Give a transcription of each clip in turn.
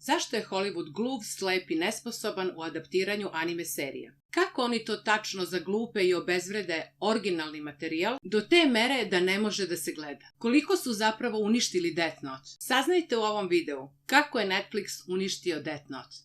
Zašto je Hollywood gluv, slep i nesposoban u adaptiranju anime serija? Kako oni to tačno zaglupe i obezvrede originalni materijal do te mere da ne može da se gleda? Koliko su zapravo uništili Death Note? Saznajte u ovom videu kako je Netflix uništio Death Note.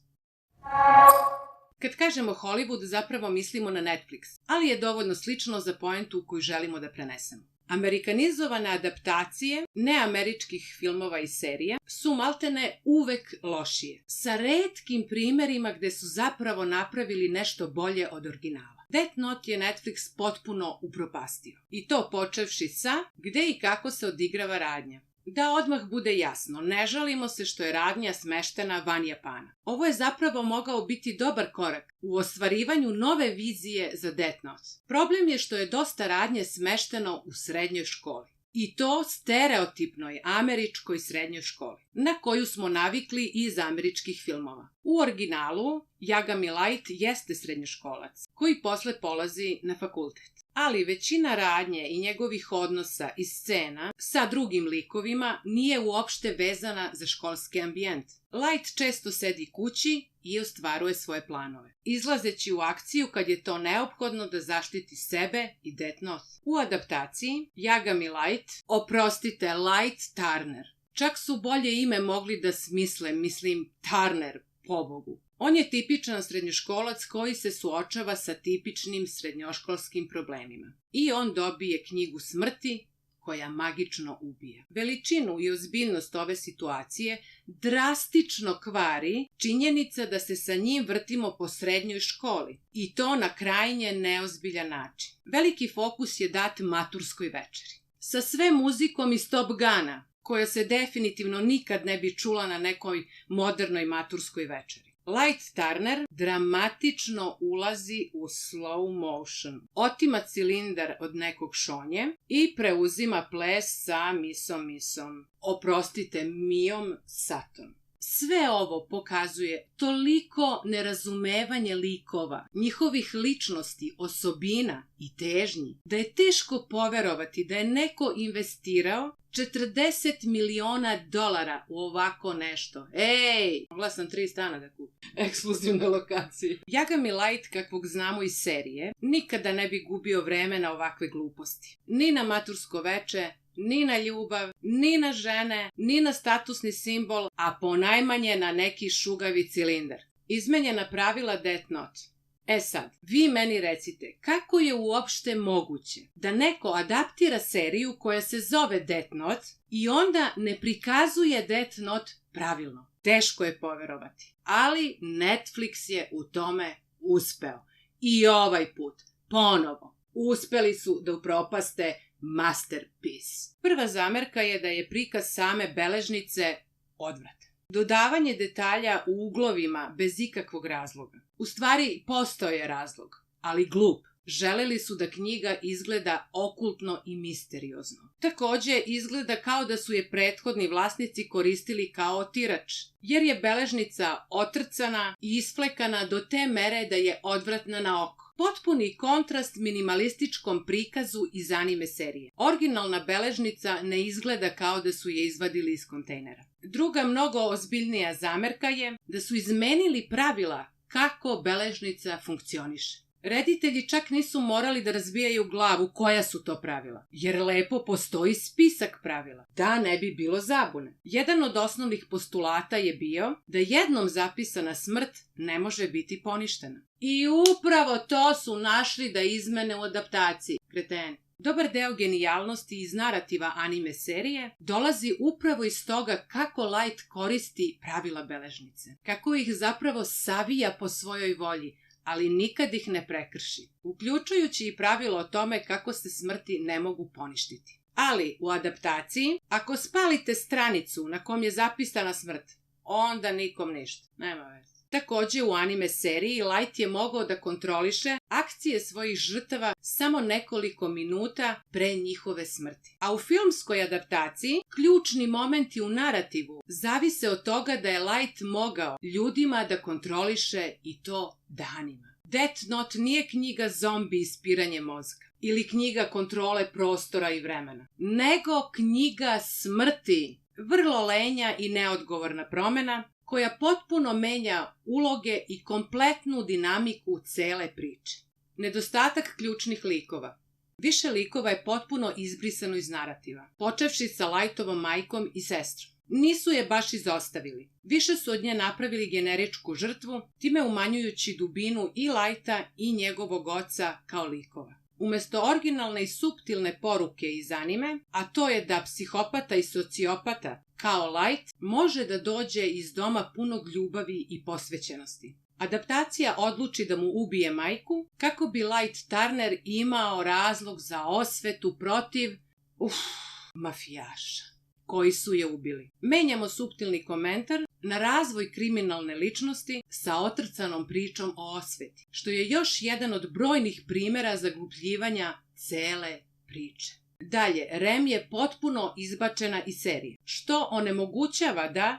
Kad kažemo Hollywood, zapravo mislimo na Netflix, ali je dovoljno slično za poentu koju želimo da prenesemo. Amerikanizovane adaptacije neameričkih filmova i serija su maltene uvek lošije, sa retkim primerima gde su zapravo napravili nešto bolje od originala. Death Note je Netflix potpuno upropastio. I to počevši sa gde i kako se odigrava radnja. Da odmah bude jasno, ne žalimo se što je radnja smeštena van Japana. Ovo je zapravo mogao biti dobar korak u ostvarivanju nove vizije za Death Note. Problem je što je dosta radnje smešteno u srednjoj školi. I to stereotipnoj američkoj srednjoj školi, na koju smo navikli iz američkih filmova. U originalu, Yagami Light jeste srednjoškolac, koji posle polazi na fakultet. Ali većina radnje i njegovih odnosa i scena sa drugim likovima nije uopšte vezana za školski ambijent. Light često sedi kući i ostvaruje svoje planove, izlazeći u akciju kad je to neophodno da zaštiti sebe i Death Note. U adaptaciji Yagami Light, Light Turner. Čak su bolje ime mogli da smisle, Turner, pobogu. On je tipičan srednjoškolac koji se suočava sa tipičnim srednjoškolskim problemima. I on dobije knjigu smrti koja magično ubija. Veličinu i ozbiljnost ove situacije drastično kvari činjenica da se sa njim vrtimo po srednjoj školi. I to na krajnje neozbiljan način. Veliki fokus je dat maturskoj večeri. Sa sve muzikom iz Top Guna, koja se definitivno nikad ne bi čula na nekoj modernoj maturskoj večeri. Light Turner dramatično ulazi u slow motion, otima cilindar od nekog šonje i preuzima ples sa Mijom Satom. Sve ovo pokazuje toliko nerazumevanje likova, njihovih ličnosti, osobina i težnji, da je teško poverovati da je neko investirao $40 miliona u ovako nešto. Mogla sam 3 stana da kupim. Ekskluzivne lokacije. Yagami Light, kakvog znamo iz serije, nikada ne bi gubio vreme na ovakve gluposti. Ni na matursko veče, ni na ljubav, ni na žene, ni na statusni simbol, a ponajmanje na neki šugavi cilindar. Izmenjena pravila Death Note. Sad, vi meni recite, kako je uopšte moguće da neko adaptira seriju koja se zove Death Note i onda ne prikazuje Death Note pravilno? Teško je poverovati, ali Netflix je u tome uspeo. I ovaj put, ponovo, uspeli su da upropaste masterpiece. Prva zamerka je da je prikaz same beležnice odvratan. Dodavanje detalja u uglovima bez ikakvog razloga. U stvari, postoje razlog, ali glup. Želeli su da knjiga izgleda okultno i misteriozno. Takođe, izgleda kao da su je prethodni vlasnici koristili kao otirač, jer je beležnica otrcana i isflekana do te mere da je odvratna na oko. Potpuni kontrast minimalističkom prikazu iz anime serije. Originalna beležnica ne izgleda kao da su je izvadili iz kontejnera. Druga mnogo ozbiljnija zamerka je da su izmenili pravila kako beležnica funkcioniše. Reditelji čak nisu morali da razbijaju glavu koja su to pravila, jer lepo postoji spisak pravila, da ne bi bilo zabune. Jedan od osnovnih postulata je bio da jednom zapisana smrt ne može biti poništena. I upravo to su našli da izmene u adaptaciji, kreteni. Dobar deo genijalnosti iz narativa anime serije dolazi upravo iz toga kako Light koristi pravila beležnice, kako ih zapravo savija po svojoj volji, ali nikad ih ne prekrši, uključujući i pravilo o tome kako se smrti ne mogu poništiti. Ali u adaptaciji, ako spalite stranicu na kom je zapisana smrt, onda nikom ništa, nema veze. Takođe, u anime seriji Light je mogao da kontroliše akcije svojih žrtava samo nekoliko minuta pre njihove smrti. A u filmskoj adaptaciji, ključni momenti u narativu zavise od toga da je Light mogao ljudima da kontroliše i to danima. Death Note nije knjiga zombi ispiranje mozga ili knjiga kontrole prostora i vremena, nego knjiga smrti. Vrlo lenja i neodgovorna promena koja potpuno menja uloge i kompletnu dinamiku cele priče. Nedostatak ključnih likova. Više likova je potpuno izbrisano iz narativa, počevši sa Lightovom majkom i sestrom. Nisu je baš izostavili. Više su od nje napravili generičku žrtvu, time umanjujući dubinu i Lighta i njegovog oca kao likova. Umesto originalne i suptilne poruke iz anime, a to je da psihopata i sociopata, kao Light, može da dođe iz doma punog ljubavi i posvećenosti. Adaptacija odluči da mu ubije majku kako bi Light Turner imao razlog za osvetu protiv mafijaša koji su je ubili. Menjamo suptilni komentar na razvoj kriminalne ličnosti sa otrcanom pričom o osveti, što je još jedan od brojnih primera zaglupljivanja cele priče. Dalje, Rem je potpuno izbačena iz serije, što onemogućava da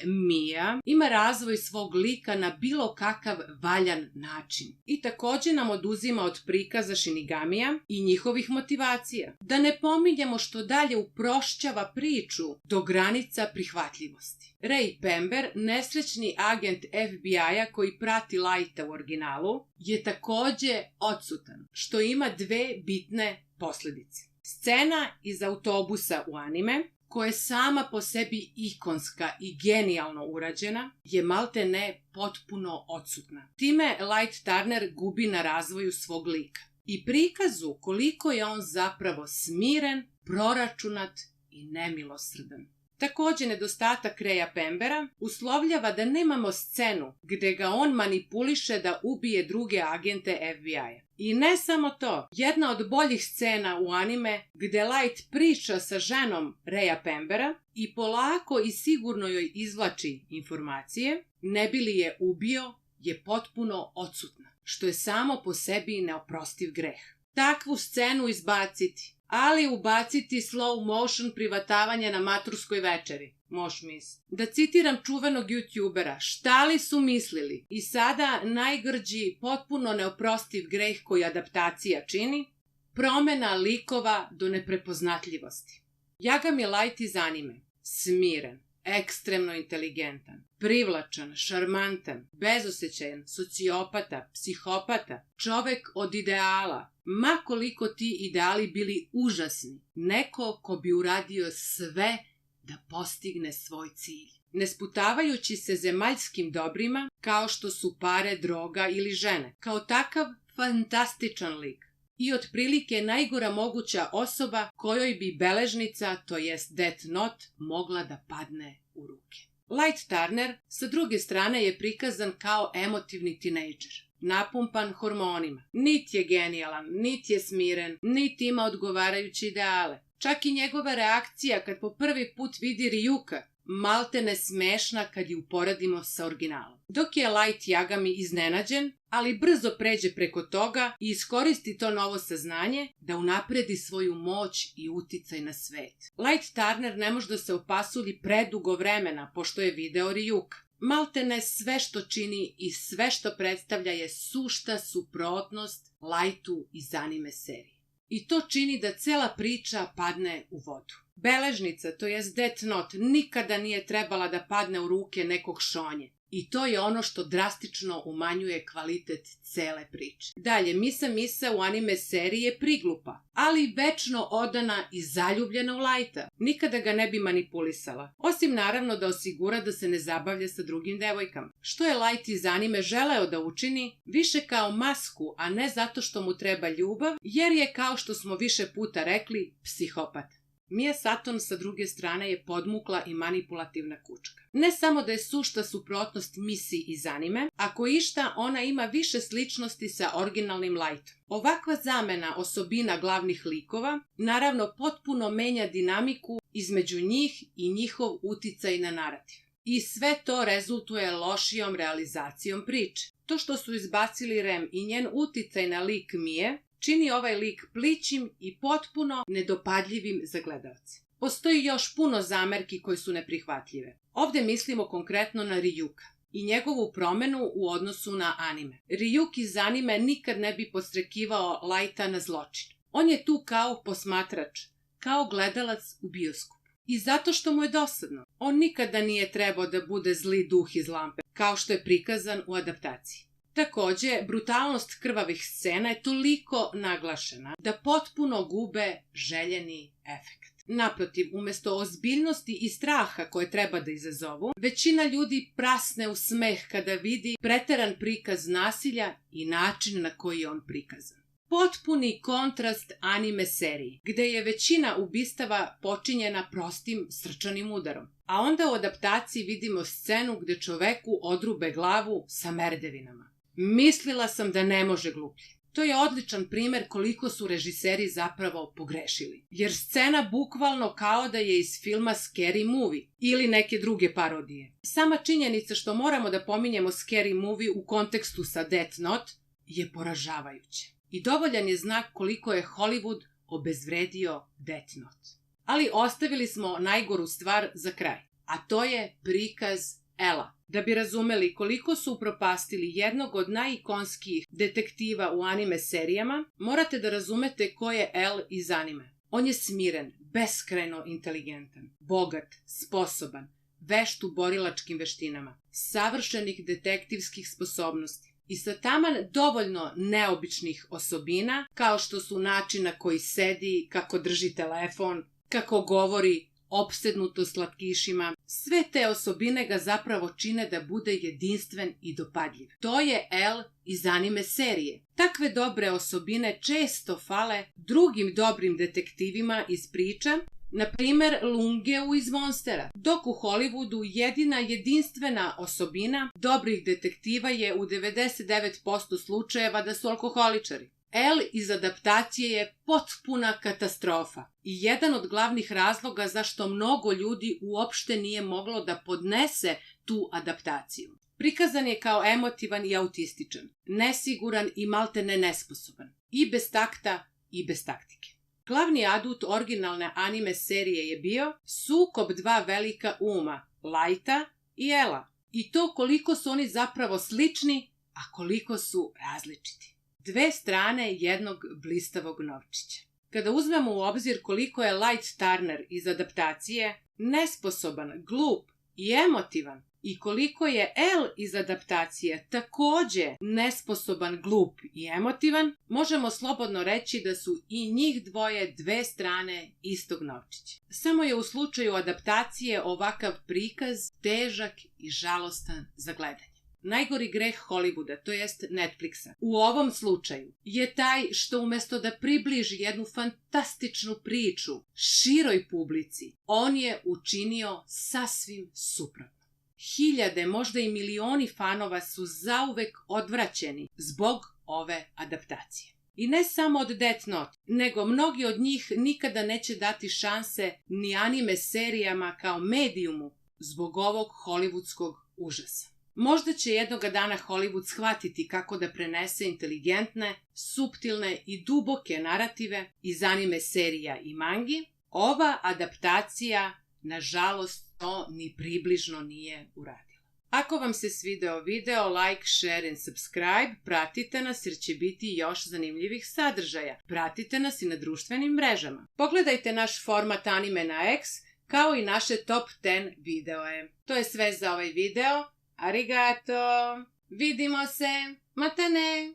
Mia, ima razvoj svog lika na bilo kakav valjan način. I takođe nam oduzima od prikaza Shinigamija i njihovih motivacija. Da ne pominjemo što dalje uprošćava priču do granica prihvatljivosti. Ray Pember, nesrećni agent FBI-a koji prati Lighta u originalu, je takođe odsutan, što ima dve bitne posledice. Scena iz autobusa u anime, koja je sama po sebi ikonska i genijalno urađena, je maltene potpuno odsutna. Time Light Turner gubi na razvoju svog lika i prikazu koliko je on zapravo smiren, proračunat i nemilosrdan. Takođe, nedostatak Raya Pembera uslovljava da nemamo scenu gde ga on manipuliše da ubije druge agente FBI-a. I ne samo to, jedna od boljih scena u anime gde Light priča sa ženom Raya Pembera i polako i sigurno joj izvlači informacije, ne bi li je ubio, je potpuno odsutna, što je samo po sebi neoprostiv greh. Takvu scenu izbaciti, ali ubaciti slow motion privatavanje na maturskoj večeri. Moš misli. Da citiram čuvenog youtubera, šta li su mislili? I sada najgrđi, potpuno neoprostiv greh koji adaptacija čini, promena likova do neprepoznatljivosti. Yagami Light iz anime. Smiren, ekstremno inteligentan, privlačan, šarmantan, bezosećajan, sociopata, psihopata, čovek od ideala, ma koliko ti ideali bili užasni, neko ko bi uradio sve da postigne svoj cilj. Ne sputavajući se zemaljskim dobrima kao što su pare, droga ili žene. Kao takav fantastičan lik. I otprilike najgora moguća osoba kojoj bi beležnica, to jest Death Note, mogla da padne u ruke. Light Turner, sa druge strane, je prikazan kao emotivni tinejdžer, napumpan hormonima. Niti je genijalan, niti je smiren, niti ima odgovarajuće ideale. Čak i njegova reakcija kad po prvi put vidi Ryuka, maltene smešna kad ju uporedimo sa originalom. Dok je Light Yagami iznenađen, ali brzo pređe preko toga i iskoristi to novo saznanje da unapredi svoju moć i uticaj na svet. Light Turner ne može da se opasulji predugo vremena pošto je video Ryuka. Maltene sve što čini i sve što predstavlja je sušta suprotnost Lightu iz anime serije. I to čini da cela priča padne u vodu. Beležnica, to jest Death Note, nikada nije trebala da padne u ruke nekog šonje. I to je ono što drastično umanjuje kvalitet cele priče. Dalje, Misa u anime seriji je priglupa, ali večno odana i zaljubljena u Lighta. Nikada ga ne bi manipulisala. Osim naravno da osigura da se ne zabavlja sa drugim devojkama. Što je Light iz anime želeo da učini, više kao masku, a ne zato što mu treba ljubav, jer je, kao što smo više puta rekli, psihopat. Mia Saton sa druge strane je podmukla i manipulativna kučka. Ne samo da je sušta suprotnost Misi iz anime, ako išta ona ima više sličnosti sa originalnim Lightom. Ovakva zamena osobina glavnih likova naravno potpuno menja dinamiku između njih i njihov uticaj na narativ. I sve to rezultuje lošijom realizacijom priče. To što su izbacili Rem i njen uticaj na lik Mije čini ovaj lik plićim i potpuno nedopadljivim za gledaoce. Postoji još puno zamerki koje su neprihvatljive. Ovde mislimo konkretno na Ryuka i njegovu promenu u odnosu na anime. Ryuk iz anime nikad ne bi podstrekivao Lighta na zločin. On je tu kao posmatrač, kao gledalac u bioskopu. I zato što mu je dosadno. On nikada nije trebao da bude zli duh iz lampe, kao što je prikazan u adaptaciji. Takođe, brutalnost krvavih scena je toliko naglašena da potpuno gube željeni efekt. Naprotiv, umesto ozbiljnosti i straha koje treba da izazovu, većina ljudi prasne u smeh kada vidi preteran prikaz nasilja i način na koji je on prikazan. Potpuni kontrast anime seriji, gde je većina ubistava počinjena prostim srčanim udarom. A onda u adaptaciji vidimo scenu gde čoveku odrube glavu sa merdevinama. Mislila sam da ne može gluplje. To je odličan primer koliko su režiseri zapravo pogrešili. Jer scena bukvalno kao da je iz filma Scary Movie ili neke druge parodije. Sama činjenica što moramo da pominjemo Scary Movie u kontekstu sa Death Note je poražavajuće. I dovoljan je znak koliko je Hollywood obezvredio Death Note. Ali ostavili smo najgoru stvar za kraj, a to je prikaz Ela. Da bi razumeli koliko su upropastili jednog od najikonskijih detektiva u anime serijama, morate da razumete ko je El iz anime. On je smiren, beskrajno inteligentan, bogat, sposoban, vešt u borilačkim veštinama, savršenih detektivskih sposobnosti i sa taman dovoljno neobičnih osobina, kao što su način na koji sedi, kako drži telefon, kako govori, opsednuto slatkišima. Sve te osobine ga zapravo čine da bude jedinstven i dopadljiv. To je El iz anime serije. Takve dobre osobine često fale drugim dobrim detektivima iz priča, na primer Lungeu iz Monstera. Dok u Hollywoodu jedina jedinstvena osobina dobrih detektiva je u 99% slučajeva da su alkoholičari. El iz adaptacije je potpuna katastrofa i jedan od glavnih razloga zašto mnogo ljudi uopšte nije moglo da podnese tu adaptaciju. Prikazan je kao emotivan i autističan, nesiguran i maltene nesposoban, i bez takta i bez taktike. Glavni adut originalne anime serije je bio sukob dva velika uma, Lighta i Ela, i to koliko su oni zapravo slični, a koliko su različiti. Dve strane jednog blistavog novčića. Kada uzmemo u obzir koliko je Light Turner iz adaptacije nesposoban, glup i emotivan i koliko je El iz adaptacije takođe nesposoban, glup i emotivan, možemo slobodno reći da su i njih dvoje dve strane istog novčića. Samo je u slučaju adaptacije ovakav prikaz težak i žalostan za gledanje. Najgori greh Hollywooda, to jest Netflixa, u ovom slučaju je taj što umesto da približi jednu fantastičnu priču široj publici, on je učinio sasvim suprotno. Hiljade, možda i milioni fanova su zauvek odvraćeni zbog ove adaptacije. I ne samo od Death Note, nego mnogi od njih nikada neće dati šanse ni anime serijama kao medijumu zbog ovog hollywoodskog užasa. Možda će jednoga dana Hollywood shvatiti kako da prenese inteligentne, suptilne i duboke narative iz anime serija i mangi. Ova adaptacija, nažalost, to ni približno nije uradila. Ako vam se svideo video, like, share and subscribe, pratite nas jer će biti još zanimljivih sadržaja. Pratite nas i na društvenim mrežama. Pogledajte naš format anime na X, kao i naše top 10 videoe. To je sve za ovaj video. Arigato! Vidimo se! Matane!